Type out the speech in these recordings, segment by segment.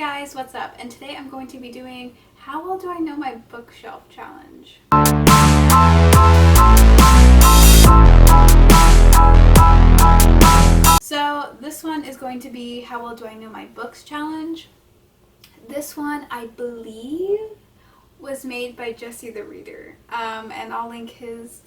guys, what's up? And today I'm going to be doing How Well Do I Know My Bookshelf Challenge. So this one is going to be How Well Do I Know My Books Challenge. This one, I believe, was made by Jesse the Reader, and I'll link his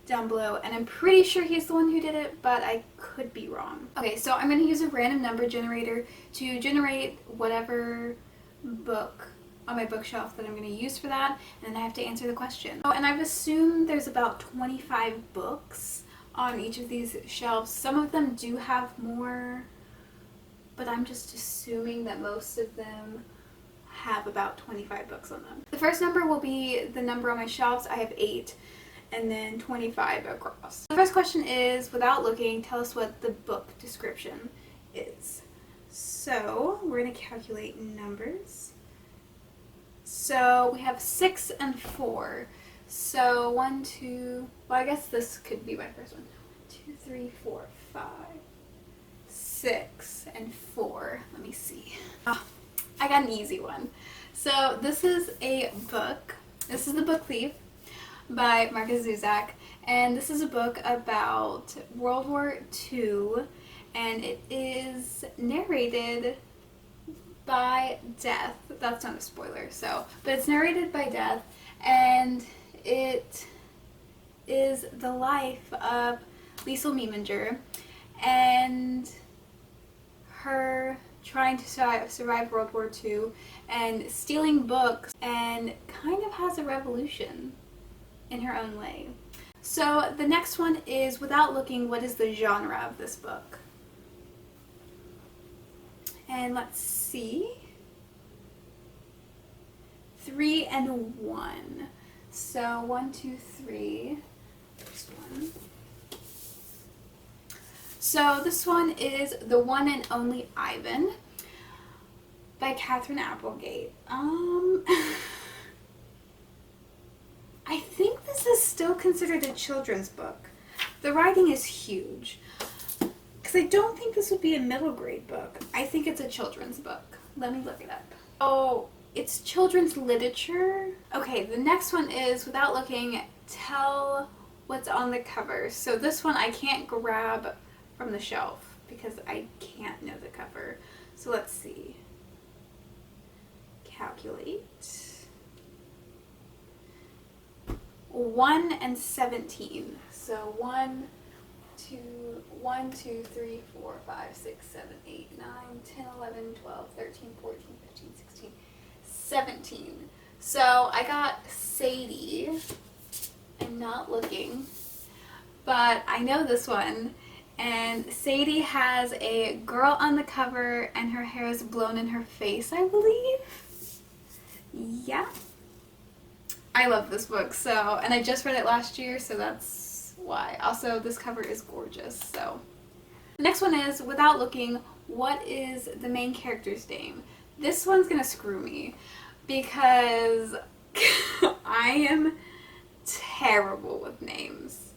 down below, and I'm pretty sure he's the one who did it, but I could be wrong. Okay, so I'm going to use a random number generator to generate whatever book on my bookshelf that I'm going to use for that, and then I have to answer the question. Oh, and I've assumed there's about 25 books on each of these shelves. Some of them do have more, but I'm just assuming that most of them have about 25 books on them. The first number will be the number on my shelves. I have 8. And then 25 across. The first question is, without looking, tell us what the book description is. So we're going to calculate numbers. So we have 6 and 4. So 1, 2, well, I guess this could be my first one. 2, 3, 4, 5, 6, and 4. Let me see. Oh, I got an easy one. So this is a book. This is The Book Thief by Markus Zusak, and this is a book about World War II, and it is narrated by Death. That's not a spoiler, but it's narrated by Death, and it is the life of Liesl Meminger and her trying to survive World War II and stealing books, and kind of has a revolution in her own way. So the next one is, without looking, what is the genre of this book? And let's see. 3 and 1. So 1, 2, 3. First one. So this one is The One and Only Ivan by Katherine Applegate. I think this is still considered a children's book. The writing is huge. Because I don't think this would be a middle grade book. I think it's a children's book. Let me look it up. Oh, it's children's literature. Okay, the next one is, without looking, tell what's on the cover. So this one I can't grab from the shelf because I can't know the cover. So let's see. Calculate. 1 and 17. So 1, 2, 3, 4, 5, 6, 7, 8, 9, 10, 11, 12, 13, 14, 15, 16, 17. So I got Sadie. I'm not looking, but I know this one. And Sadie has a girl on the cover, and her hair is blown in her face, I believe. Yeah. I love this book, and I just read it last year, so that's why. Also, this cover is gorgeous, so. The next one is, without looking, what is the main character's name? This one's gonna screw me, because I am terrible with names.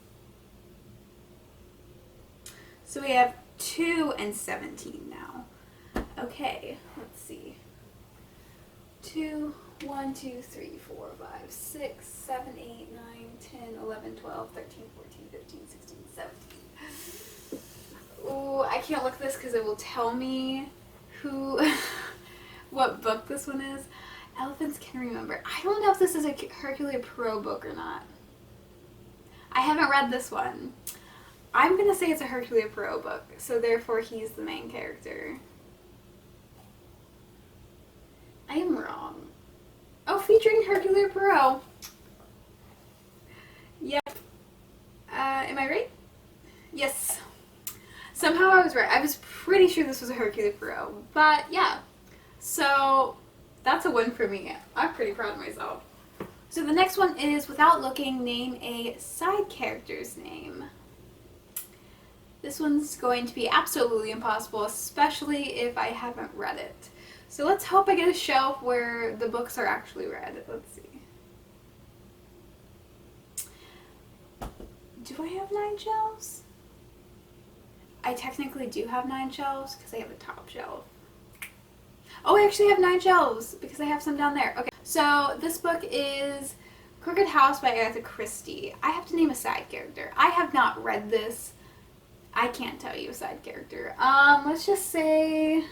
So we have 2 and 17 now. Okay, let's see. 2, 1, 2, 3, 4, 5, 6, 7, 8, 9, 10, 11, 12, 13, 14, 15, 16, 17. Ooh, I can't look at this because it will tell me what book this one is. Elephants Can Remember. I don't know if this is a Hercule Poirot book or not. I haven't read this one. I'm going to say it's a Hercule Poirot book, so therefore he's the main character. I am wrong. Oh, featuring Hercule Poirot. Yep. Am I right? Yes. Somehow I was right. I was pretty sure this was a Hercule Poirot. But yeah. So that's a win for me. I'm pretty proud of myself. So the next one is, without looking, name a side character's name. This one's going to be absolutely impossible, especially if I haven't read it. So let's hope I get a shelf where the books are actually read. Let's see. Do I have 9 shelves? I technically do have 9 shelves because I have a top shelf. Oh, I actually have 9 shelves because I have some down there. Okay, so this book is Crooked House by Agatha Christie. I have to name a side character. I have not read this. I can't tell you a side character. Let's just say...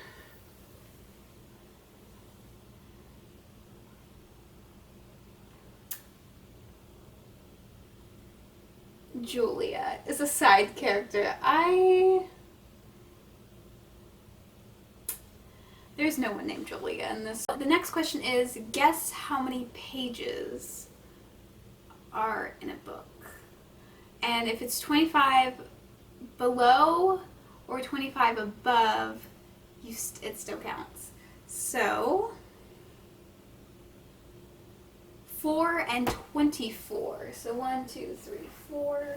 Julia is a side character. There's no one named Julia in this. The next question is, guess how many pages are in a book? And if it's 25 below or 25 above, it still counts. So 4 and 24. So 1, 2, 3, 4.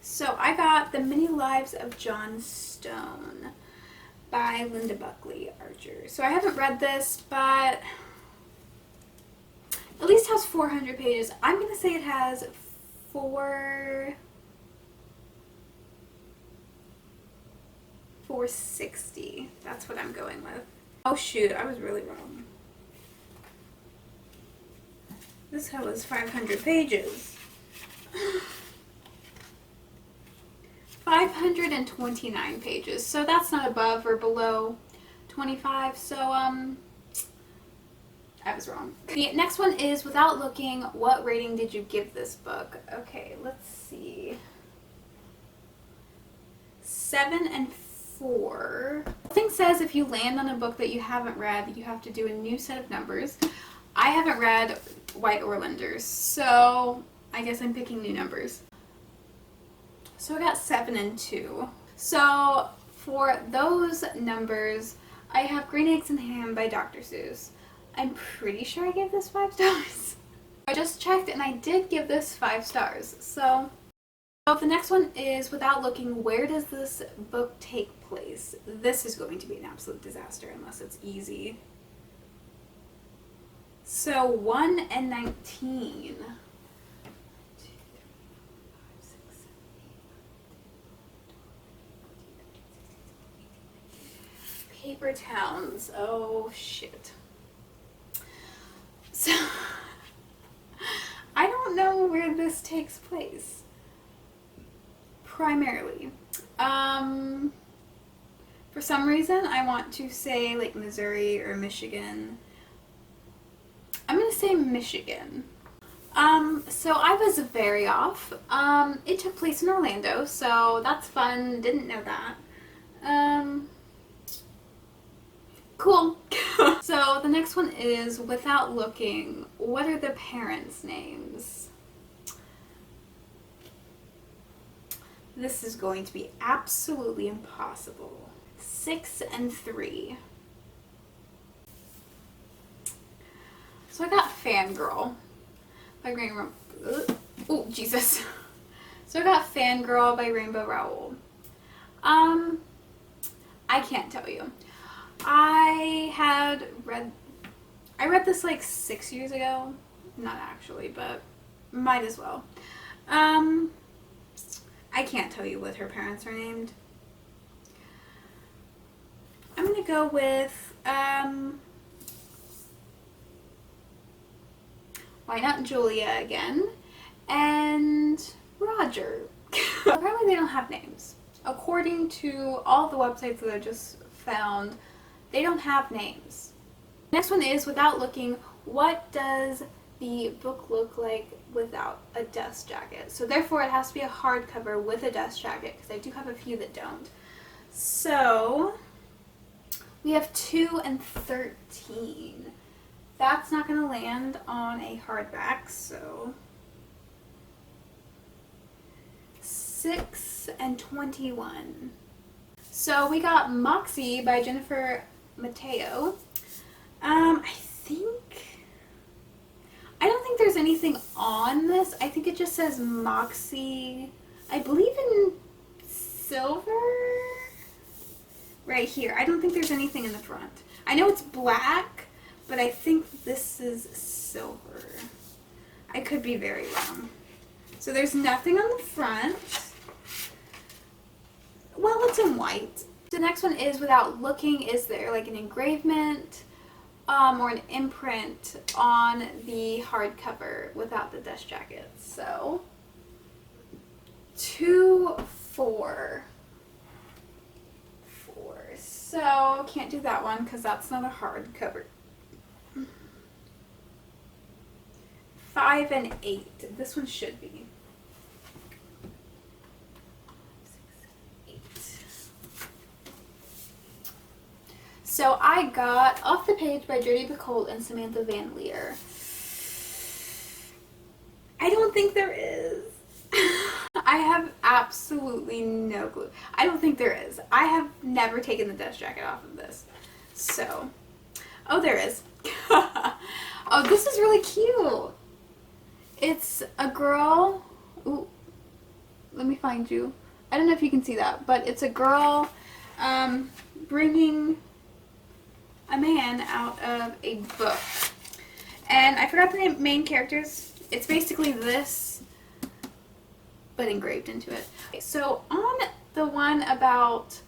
So I got The Many Lives of John Stone by Linda Buckley Archer. So I haven't read this, but at least has 400 pages. I'm going to say it has 460. That's what I'm going with. Oh shoot, I was really wrong. This hell is 500 pages. 529 pages. So that's not above or below 25. So, I was wrong. The next one is, without looking, what rating did you give this book? Okay, let's see. 7 and 4. The thing says if you land on a book that you haven't read, you have to do a new set of numbers. I haven't read White Orlanders, so I guess I'm picking new numbers. So I got 7 and 2. So for those numbers, I have Green Eggs and Ham by Dr. Seuss. I'm pretty sure I gave this 5 stars. I just checked and I did give this 5 stars. So the next one is, without looking, where does this book take place? This is going to be an absolute disaster unless it's easy. So 1 and 19. Paper Towns. Oh shit. So I don't know where this takes place primarily. For some reason I want to say like Missouri or Michigan. I'm gonna say Michigan. So I was very off. It took place in Orlando, so that's fun. Didn't know that. Cool. So the next one is, without looking, what are the parents' names? This is going to be absolutely impossible. 6 and 3. So I got Fangirl by Rainbow. Oh, Jesus. So I got Fangirl by Rainbow Rowell. I can't tell you. I read this like 6 years ago. Not actually, but might as well. I can't tell you what her parents are named. I'm gonna go with, why not Julia again? And Roger. Apparently they don't have names. According to all the websites that I just found, they don't have names. Next one is, without looking, what does the book look like without a dust jacket? So therefore it has to be a hardcover with a dust jacket, because I do have a few that don't. So we have 2 and 13. That's not going to land on a hardback, so 6 and 21. So we got Moxie by Jennifer Mateo. I don't think there's anything on this. I think it just says Moxie, I believe in silver right here. I don't think there's anything in the front. I know it's black, but I think this is silver. I could be very wrong. So there's nothing on the front. Well, it's in white. The next one is Without Looking. Is there like an engravement or an imprint on the hardcover without the dust jacket? So 2, 4. So can't do that one because that's not a hardcover. 5 and 8. This one should be. 6, 8. So I got Off the Page by Jodi Picoult and Samantha Van Leer. I don't think there is. I have absolutely no clue. I don't think there is. I have never taken the dust jacket off of this. So, oh, there is. Oh, this is really cute. It's a girl. Ooh, let me find you. I don't know if you can see that, but it's a girl bringing a man out of a book. And I forgot the main characters. It's basically this, but engraved into it. Okay, so on the one about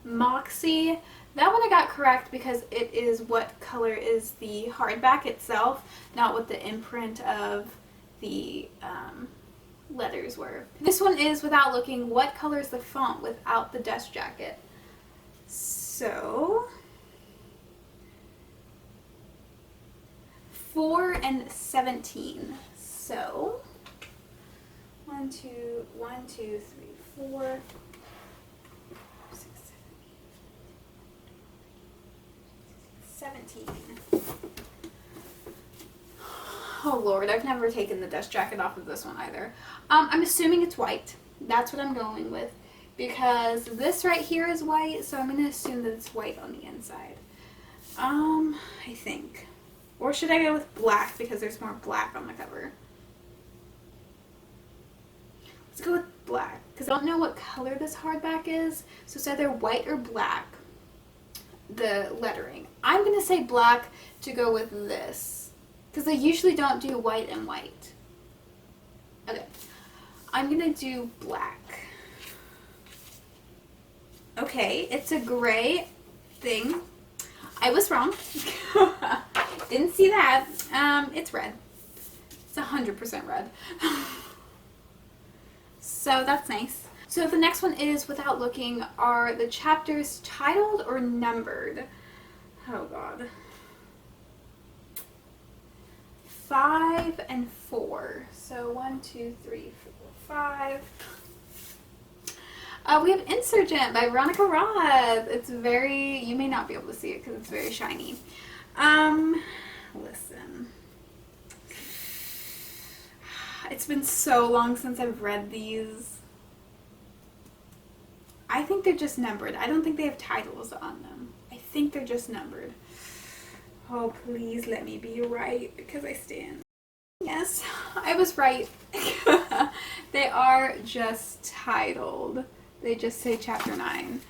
Moxie, that one I got correct because it is what color is the hardback itself, not what the imprint of the letters were. This one is Without Looking. What color is the font without the dust jacket? So 4 and 17. So 1, 2, 3, 4, 6, 7, 8, 17. Oh Lord, I've never taken the dust jacket off of this one either. I'm assuming it's white. That's what I'm going with because this right here is white, so I'm going to assume that it's white on the inside. I think. Or should I go with black because there's more black on the cover? Let's go with black because I don't know what color this hardback is, so it's either white or black, the lettering. I'm going to say black to go with this because they usually don't do white and white. Okay, I'm going to do black. Okay, it's a gray thing. I was wrong. Didn't see that. It's red. It's 100% red. So that's nice. So the next one is Without Looking. Are the chapters titled or numbered? Oh God. 5 and 4. So 1, 2, 3, 4, 5. We have Insurgent by Veronica Roth. It's very, you may not be able to see it because it's very shiny. Listen. It's been so long since I've read these. I think they're just numbered. I don't think they have titles on them. I think they're just numbered. Oh, please let me be right because I stand. Yes, I was right. They are just titled. They just say chapter 9.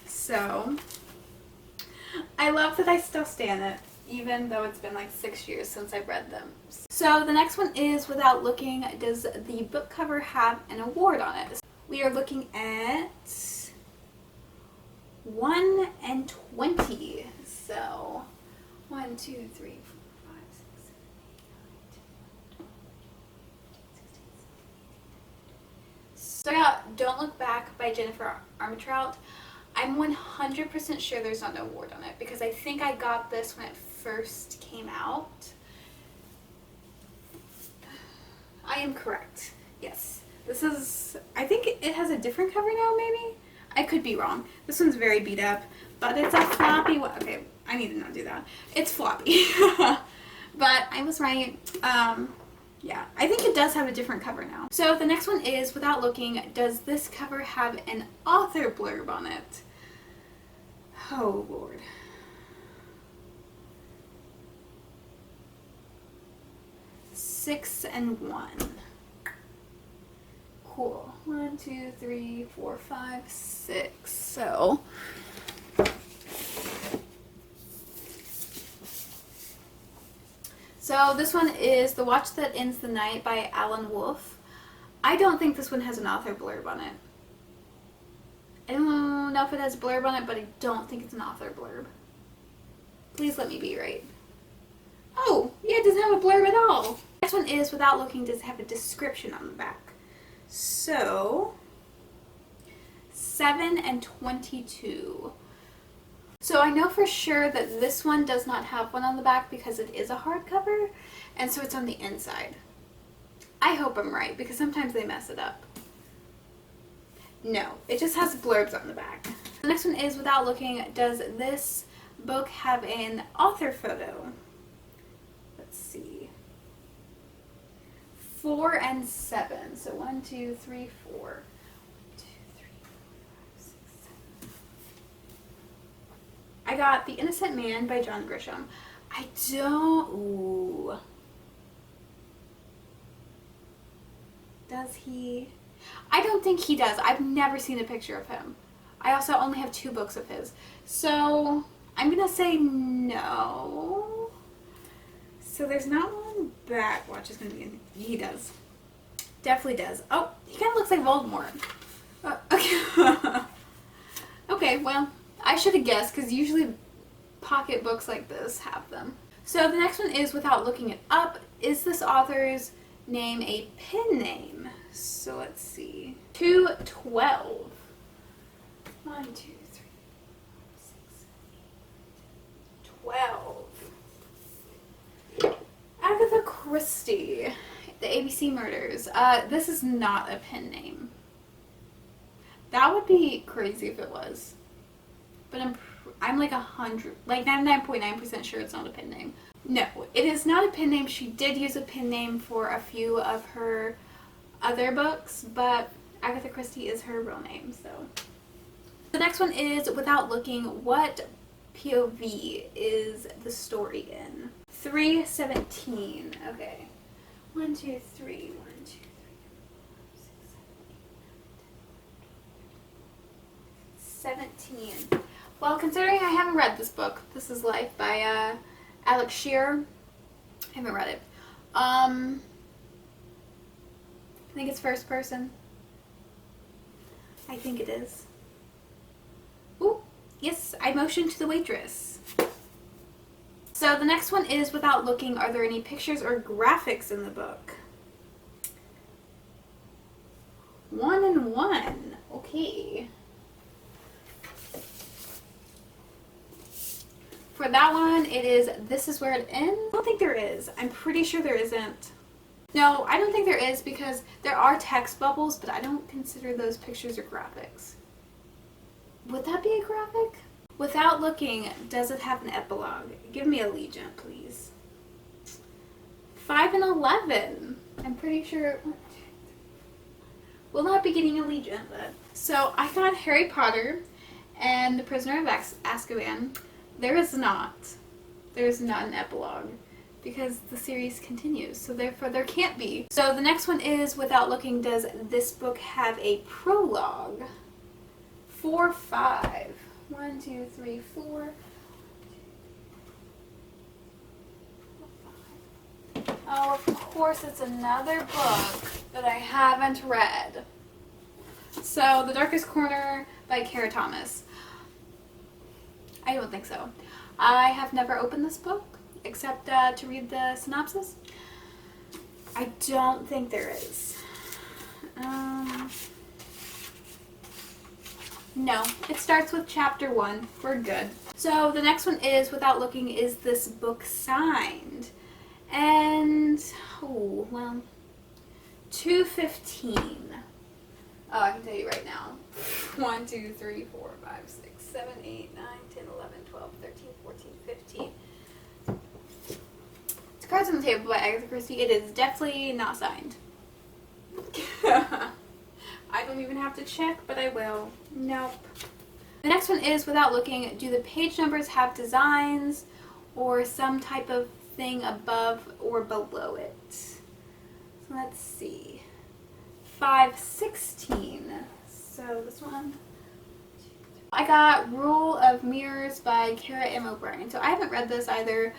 So, I love that I still stand it, even though it's been like 6 years since I've read them. So the next one is Without Looking. Does the book cover have an award on it? We are looking at 1 and 20. So 1, 2, 3, 4, 5, 6, 7, 8, 9, 10, 11, 12, 13, 16. So I got Don't Look Back by Jennifer Armentrout. I'm 100% sure there's not an award on it because I think I got this when it first came out. I am correct. Yes. This is, I think it has a different cover now maybe? I could be wrong. This one's very beat up, but it's a floppy one. Okay, I need to not do that. It's floppy. But I was right. Yeah, I think it does have a different cover now. So the next one is Without Looking. Does this cover have an author blurb on it? Oh Lord. Six and 1. Cool. 1, 2, 3, 4, 5, 6. So this one is The Watch That Ends the Night by Alan Wolfe. I don't think this one has an author blurb on it. I don't don't know if it has a blurb on it, but I don't think it's an author blurb. Please let me be right. Oh, yeah, it doesn't have a blurb at all. Next one is, without looking, does it have a description on the back? So, 7 and 22. So I know for sure that this one does not have one on the back because it is a hardcover, and so it's on the inside. I hope I'm right, because sometimes they mess it up. No, it just has blurbs on the back. The next one is, without looking, does this book have an author photo? Let's see. 4 and 7. So 1, 2, 3, 4. I got The Innocent Man by John Grisham. I don't... Ooh. Does he? I don't think he does. I've never seen a picture of him. I also only have 2 books of his. So, I'm going to say no. So there's not one back. Watch, it's going to be in... He does. Definitely does. Oh, he kind of looks like Voldemort. Okay. Okay, well... I should have guessed, because usually pocket books like this have them. So the next one is, without looking it up, is this author's name a pen name? So let's see. 212. 1, 2, 3, 4, 6, 12. Agatha Christie. The ABC Murders. This is not a pen name. That would be crazy if it was. But I'm like 99.9% sure it's not a pen name. No, it is not a pen name. She did use a pen name for a few of her other books, but Agatha Christie is her real name, so. The next one is, without looking, what POV is the story in? 3:17. Okay. 1, 2, 3. 1, 2, 3, 4, 5, 6, 7, 8, 9, 10, 11, 17. Well, considering I haven't read this book, This Is Life by Alex Shearer. I haven't read it. I think it's first person. I think it is. Ooh, yes, I motioned to the waitress. So the next one is, without looking, are there any pictures or graphics in the book? 1 and 1. Okay. For that one, it is This Is Where It Ends. I don't think there is. I'm pretty sure there isn't. No, I don't think there is, because there are text bubbles, but I don't consider those pictures or graphics. Would that be a graphic? Without looking, does it have an epilogue? Give me Allegiant, please. 5 and 11. I'm pretty sure... We'll not be getting Allegiant, but... So, I got Harry Potter and The Prisoner of Azkaban. There is not an epilogue, because the series continues, so therefore there can't be. So the next one is, without looking, does this book have a prologue? 4, 5. 1, 2, 3, 4. Oh, of course it's another book that I haven't read. So, The Darkest Corner by Kara Thomas. I don't think so. I have never opened this book, except to read the synopsis. I don't think there is. No, it starts with chapter 1. We're good. So the next one is, without looking, is this book signed? And, oh, well, 215. Oh, I can tell you right now. 1, 2, 3, 4, 5, 6, 7, 8, 9, 10, 11, 12, 13, 14, 15. It's Cards on the Table by Agatha Christie. It is definitely not signed. I don't even have to check, but I will. Nope. The next one is, without looking, do the page numbers have designs or some type of thing above or below it? So let's see. 5:16. So this one. I got Rule of Mirrors by Kara M. O'Brien. So I haven't read this either.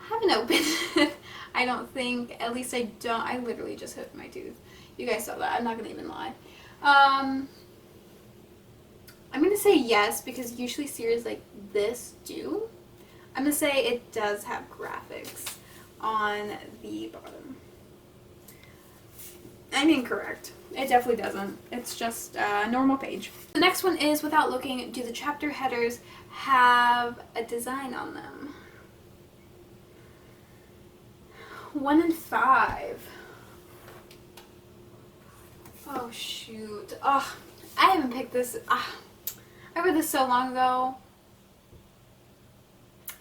I haven't opened it. I don't think. At least I don't. I literally just hit my tooth. You guys saw that. I'm not going to even lie. I'm gonna say yes because usually series like this do. I'm gonna say it does have graphics on the bottom. I'm incorrect. It definitely doesn't. It's just a normal page. The next one is, without looking, do the chapter headers have a design on them? 1 and 5. Oh shoot. Oh, I haven't picked this. I read this so long ago.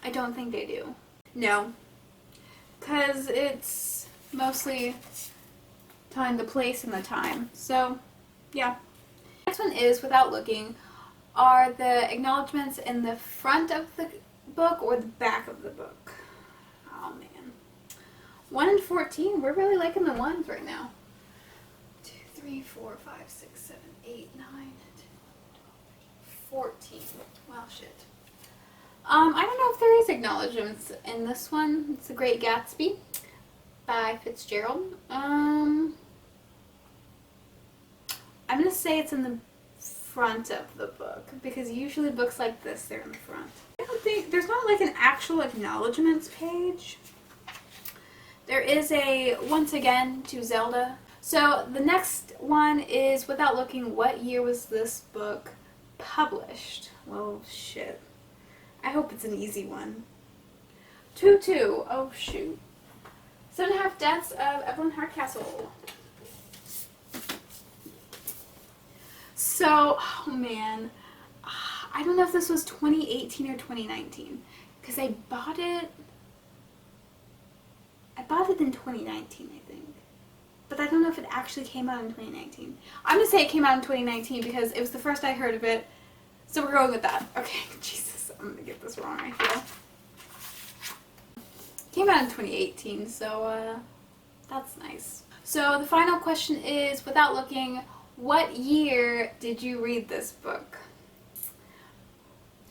I don't think they do. No. Because it's mostly telling the place and the time. So, yeah. Next one is, without looking, are the acknowledgements in the front of the book or the back of the book? Oh man. 1 and 14. We're really liking the ones right now. 2, 3, 4, 5, 6, 7, 8, 9, 10, 14. Well, shit. I don't know if there is acknowledgements in this one. It's The Great Gatsby by Fitzgerald. I'm gonna say it's in the front of the book because usually books like this, they're in the front. I don't think there's not like an actual acknowledgements page. There is a once again to Zelda. So the next one is, without looking, what year was this book published? Well, shit. I hope it's an easy one. 2-2. Oh shoot. 7.5 Deaths of Evelyn Hardcastle. So, oh man, I don't know if this was 2018 or 2019 because I bought it in 2019, I think. But I don't know if it actually came out in 2019. I'm going to say it came out in 2019 because it was the first I heard of it. So we're going with that. Okay, Jesus, I'm going to get this wrong, I feel. It came out in 2018, so that's nice. So the final question is, without looking, what year did you read this book?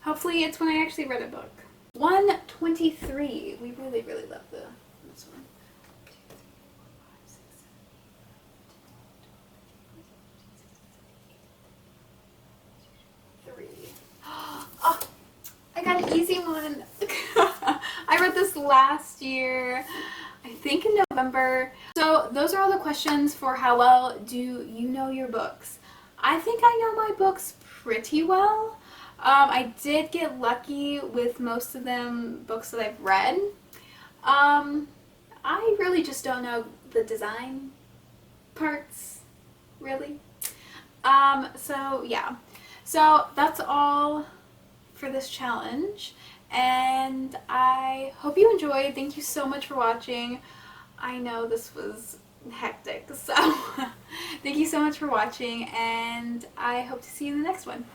Hopefully it's when I actually read a book. 123. We really, really love this one. 3. Oh, I got an easy one. I read this last year, I think in November. So those are all the questions for how well do you know your books. I think I know my books pretty well. I did get lucky with most of them books that I've read. I really just don't know the design parts, really. So yeah. So that's all for this challenge, and I hope you enjoyed. Thank you so much for watching. I know this was hectic, so thank you so much for watching, and I hope to see you in the next one.